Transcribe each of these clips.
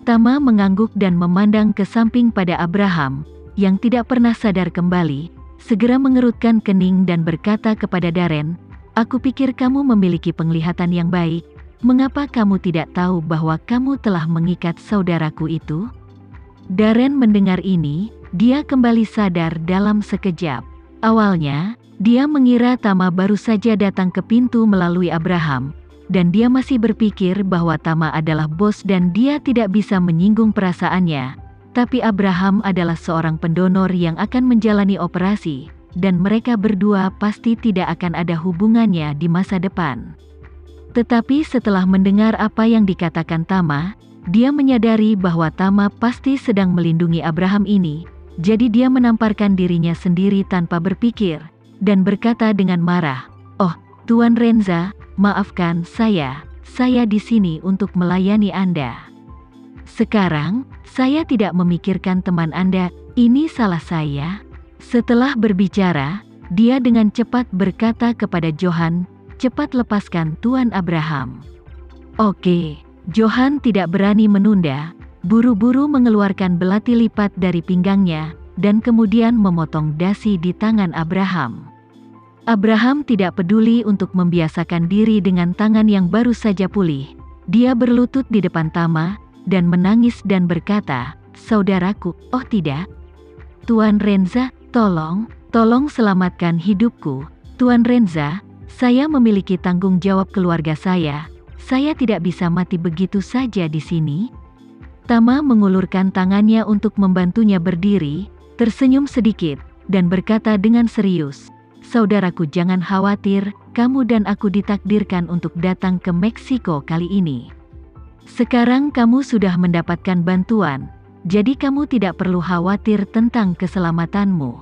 Tama mengangguk dan memandang ke samping pada Abraham, yang tidak pernah sadar kembali, segera mengerutkan kening dan berkata kepada Darren, "Aku pikir kamu memiliki penglihatan yang baik, mengapa kamu tidak tahu bahwa kamu telah mengikat saudaraku itu?" Darren mendengar ini, dia kembali sadar dalam sekejap. Awalnya, dia mengira Tama baru saja datang ke pintu melalui Abraham, dan dia masih berpikir bahwa Tama adalah bos dan dia tidak bisa menyinggung perasaannya. Tapi Abraham adalah seorang pendonor yang akan menjalani operasi, dan mereka berdua pasti tidak akan ada hubungannya di masa depan. Tetapi setelah mendengar apa yang dikatakan Tama, dia menyadari bahwa Tama pasti sedang melindungi Abraham ini, jadi dia menamparkan dirinya sendiri tanpa berpikir, dan berkata dengan marah, "Oh, Tuan Renza, maafkan saya di sini untuk melayani Anda. Sekarang, saya tidak memikirkan teman Anda, ini salah saya." Setelah berbicara, dia dengan cepat berkata kepada Johan, "Cepat lepaskan Tuan Abraham." Oke, Johan tidak berani menunda, buru-buru mengeluarkan belati lipat dari pinggangnya, dan kemudian memotong dasi di tangan Abraham. Abraham tidak peduli untuk membiasakan diri dengan tangan yang baru saja pulih. Dia berlutut di depan Tama, dan menangis dan berkata, "Saudaraku, oh tidak. Tuan Renza, tolong selamatkan hidupku. Tuan Renza, saya memiliki tanggung jawab keluarga saya tidak bisa mati begitu saja di sini." Tama mengulurkan tangannya untuk membantunya berdiri, tersenyum sedikit, dan berkata dengan serius, "Saudaraku, jangan khawatir, kamu dan aku ditakdirkan untuk datang ke Meksiko kali ini. Sekarang kamu sudah mendapatkan bantuan, jadi kamu tidak perlu khawatir tentang keselamatanmu."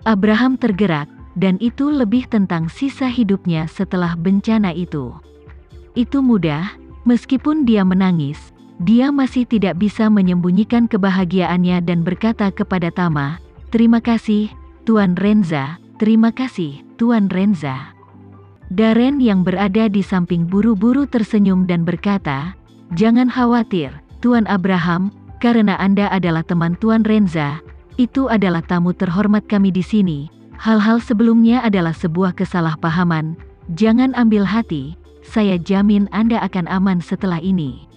Abraham tergerak, dan itu lebih tentang sisa hidupnya setelah bencana itu. Itu mudah, meskipun dia menangis, dia masih tidak bisa menyembunyikan kebahagiaannya dan berkata kepada Tama, "Terima kasih, Tuan Renza. Terima kasih, Tuan Renza." Darren yang berada di samping buru-buru tersenyum dan berkata, "Jangan khawatir, Tuan Abraham, karena Anda adalah teman Tuan Renza. Itu adalah tamu terhormat kami di sini. Hal-hal sebelumnya adalah sebuah kesalahpahaman. Jangan ambil hati, saya jamin Anda akan aman setelah ini."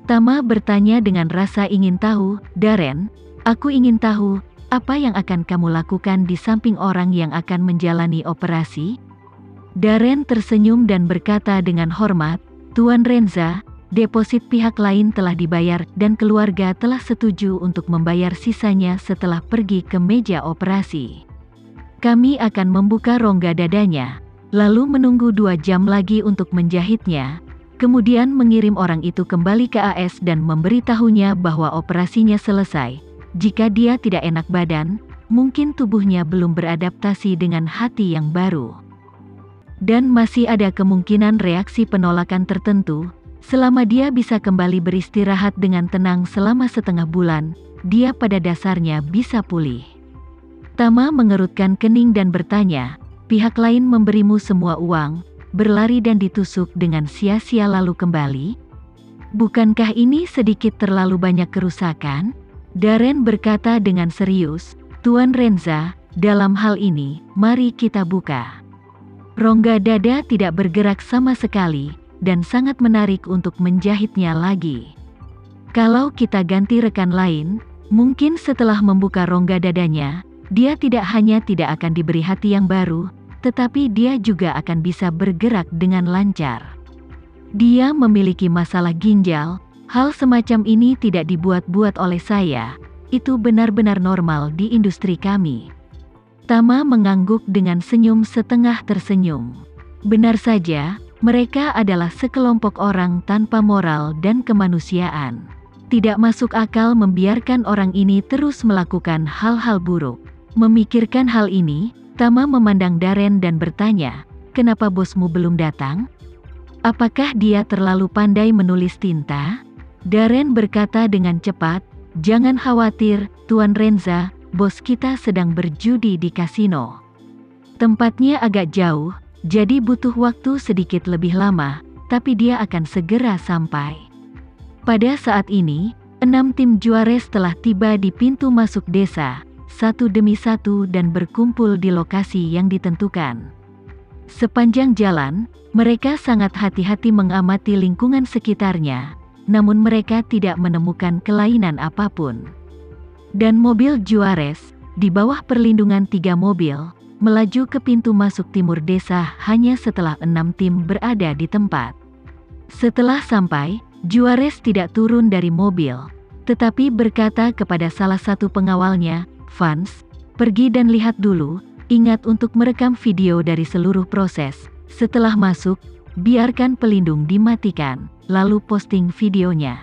Tama bertanya dengan rasa ingin tahu, "Darren, aku ingin tahu, apa yang akan kamu lakukan di samping orang yang akan menjalani operasi?" Darren tersenyum dan berkata dengan hormat, "Tuan Renza, deposit pihak lain telah dibayar dan keluarga telah setuju untuk membayar sisanya setelah pergi ke meja operasi. Kami akan membuka rongga dadanya, lalu menunggu 2 jam lagi untuk menjahitnya, kemudian mengirim orang itu kembali ke AS dan memberitahunya bahwa operasinya selesai. Jika dia tidak enak badan, mungkin tubuhnya belum beradaptasi dengan hati yang baru. Dan masih ada kemungkinan reaksi penolakan tertentu. Selama dia bisa kembali beristirahat dengan tenang selama setengah bulan, dia pada dasarnya bisa pulih." Tama mengerutkan kening dan bertanya, "Pihak lain memberimu semua uang, berlari dan ditusuk dengan sia-sia lalu kembali? Bukankah ini sedikit terlalu banyak kerusakan?" Darren berkata dengan serius, "Tuan Renza, dalam hal ini, mari kita buka." Rongga dada tidak bergerak sama sekali, dan sangat menarik untuk menjahitnya lagi. Kalau kita ganti rekan lain, mungkin setelah membuka rongga dadanya, dia tidak hanya tidak akan diberi hati yang baru, tetapi dia juga akan bisa bergerak dengan lancar. Dia memiliki masalah ginjal, hal semacam ini tidak dibuat-buat oleh saya, itu benar-benar normal di industri kami." Tama mengangguk dengan senyum setengah tersenyum. Benar saja, mereka adalah sekelompok orang tanpa moral dan kemanusiaan. Tidak masuk akal membiarkan orang ini terus melakukan hal-hal buruk. Memikirkan hal ini, Tama memandang Darren dan bertanya, "Kenapa bosmu belum datang? Apakah dia terlalu pandai menulis tinta?" Darren berkata dengan cepat, "Jangan khawatir, Tuan Renza, bos kita sedang berjudi di kasino. Tempatnya agak jauh, jadi butuh waktu sedikit lebih lama, tapi dia akan segera sampai." Pada saat ini, 6 tim Juarez telah tiba di pintu masuk desa, satu demi satu dan berkumpul di lokasi yang ditentukan. Sepanjang jalan, mereka sangat hati-hati mengamati lingkungan sekitarnya, namun mereka tidak menemukan kelainan apapun. Dan mobil Juarez, di bawah perlindungan 3 mobil, melaju ke pintu masuk timur desa hanya setelah 6 tim berada di tempat. Setelah sampai, Juarez tidak turun dari mobil, tetapi berkata kepada salah satu pengawalnya, "Vance, pergi dan lihat dulu, ingat untuk merekam video dari seluruh proses. Setelah masuk, biarkan pelindung dimatikan, lalu posting videonya.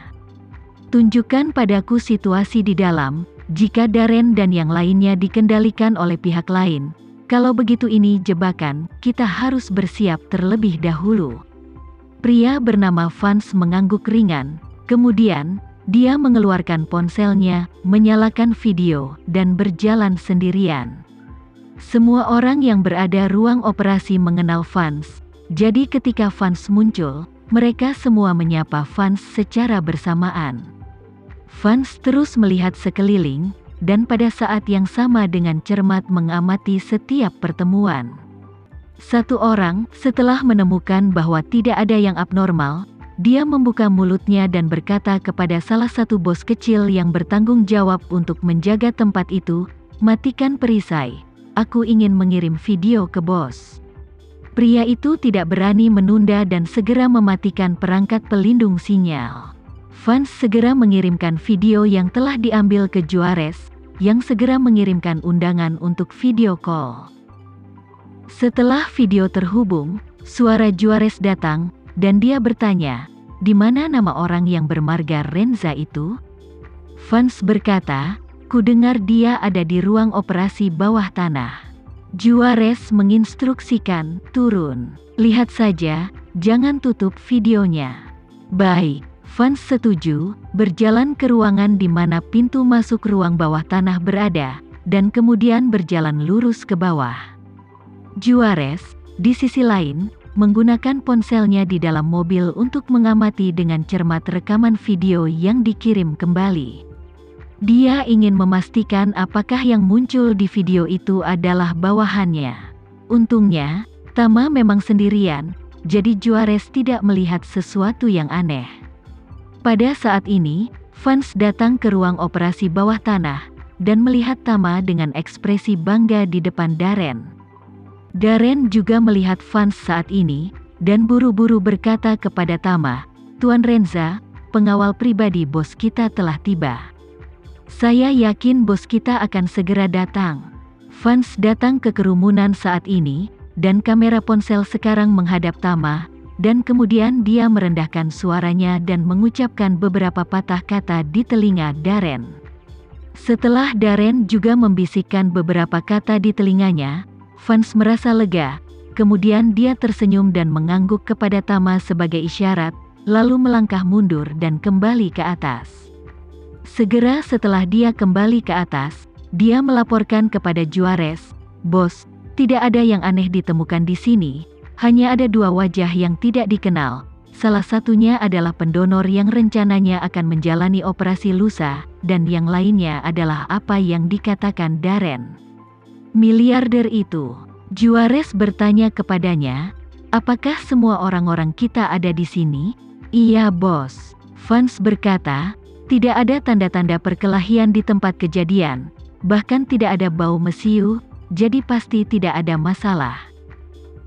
Tunjukkan padaku situasi di dalam, jika Darren dan yang lainnya dikendalikan oleh pihak lain. Kalau begitu ini jebakan, kita harus bersiap terlebih dahulu." Pria bernama Vance mengangguk ringan, kemudian, dia mengeluarkan ponselnya, menyalakan video, dan berjalan sendirian. Semua orang yang berada ruang operasi mengenal Vance, jadi ketika Vance muncul, mereka semua menyapa Vance secara bersamaan. Vance terus melihat sekeliling, dan pada saat yang sama dengan cermat mengamati setiap pertemuan. Satu orang, setelah menemukan bahwa tidak ada yang abnormal, dia membuka mulutnya dan berkata kepada salah satu bos kecil yang bertanggung jawab untuk menjaga tempat itu, "Matikan perisai, aku ingin mengirim video ke bos." Pria itu tidak berani menunda dan segera mematikan perangkat pelindung sinyal. Vance segera mengirimkan video yang telah diambil ke Juarez, yang segera mengirimkan undangan untuk video call. Setelah video terhubung, suara Juarez datang, dan dia bertanya, "Di mana nama orang yang bermarga Renza itu?" Vance berkata, "Ku dengar dia ada di ruang operasi bawah tanah." Juarez menginstruksikan, "Turun. Lihat saja, jangan tutup videonya." "Baik." Vance setuju, berjalan ke ruangan di mana pintu masuk ruang bawah tanah berada, dan kemudian berjalan lurus ke bawah. Juarez, di sisi lain, menggunakan ponselnya di dalam mobil untuk mengamati dengan cermat rekaman video yang dikirim kembali. Dia ingin memastikan apakah yang muncul di video itu adalah bawahannya. Untungnya, Tama memang sendirian, jadi Juarez tidak melihat sesuatu yang aneh. Pada saat ini, Vance datang ke ruang operasi bawah tanah, dan melihat Tama dengan ekspresi bangga di depan Darren. Darren juga melihat Vance saat ini, dan buru-buru berkata kepada Tama, "Tuan Renza, pengawal pribadi bos kita telah tiba. Saya yakin bos kita akan segera datang." Vance datang ke kerumunan saat ini, dan kamera ponsel sekarang menghadap Tama, dan kemudian dia merendahkan suaranya dan mengucapkan beberapa patah kata di telinga Darren. Setelah Darren juga membisikkan beberapa kata di telinganya, Vance merasa lega, kemudian dia tersenyum dan mengangguk kepada Tama sebagai isyarat, lalu melangkah mundur dan kembali ke atas. Segera setelah dia kembali ke atas, dia melaporkan kepada Juarez, "Bos, tidak ada yang aneh ditemukan di sini, hanya ada 2 wajah yang tidak dikenal. Salah satunya adalah pendonor yang rencananya akan menjalani operasi lusa, dan yang lainnya adalah apa yang dikatakan Darren. Miliarder itu." Juarez bertanya kepadanya, "Apakah semua orang-orang kita ada di sini?" "Iya bos." Vance berkata, "Tidak ada tanda-tanda perkelahian di tempat kejadian, bahkan tidak ada bau mesiu, jadi pasti tidak ada masalah."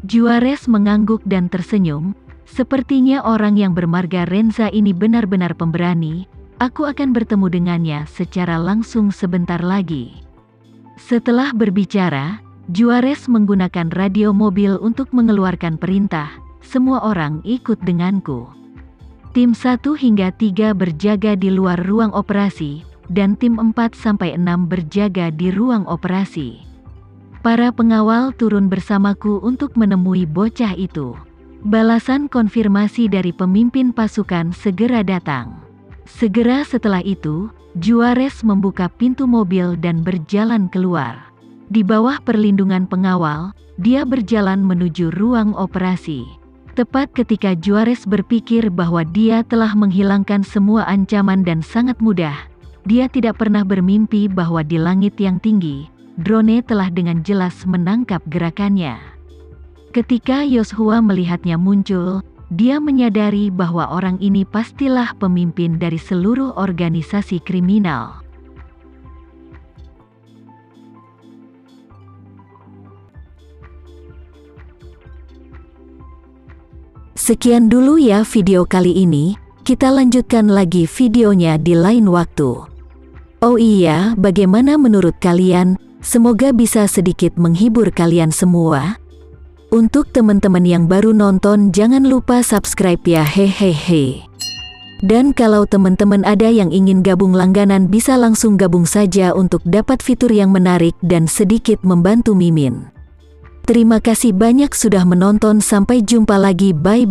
Juarez mengangguk dan tersenyum, "Sepertinya orang yang bermarga Renza ini benar-benar pemberani, aku akan bertemu dengannya secara langsung sebentar lagi." Setelah berbicara, Juarez menggunakan radio mobil untuk mengeluarkan perintah, "Semua orang ikut denganku." Tim 1 hingga 3 berjaga di luar ruang operasi, dan tim 4-6 berjaga di ruang operasi. Para pengawal turun bersamaku untuk menemui bocah itu. Balasan konfirmasi dari pemimpin pasukan segera datang. Segera setelah itu, Juarez membuka pintu mobil dan berjalan keluar. Di bawah perlindungan pengawal, dia berjalan menuju ruang operasi. Tepat ketika Juarez berpikir bahwa dia telah menghilangkan semua ancaman dan sangat mudah, dia tidak pernah bermimpi bahwa di langit yang tinggi, drone telah dengan jelas menangkap gerakannya. Ketika Yoshua melihatnya muncul, dia menyadari bahwa orang ini pastilah pemimpin dari seluruh organisasi kriminal. Sekian dulu ya video kali ini, kita lanjutkan lagi videonya di lain waktu. Oh iya, bagaimana menurut kalian? Semoga bisa sedikit menghibur kalian semua. Untuk teman-teman yang baru nonton, jangan lupa subscribe ya, hehehe. Dan kalau teman-teman ada yang ingin gabung langganan, bisa langsung gabung saja untuk dapat fitur yang menarik dan sedikit membantu Mimin. Terima kasih banyak sudah menonton, sampai jumpa lagi, bye.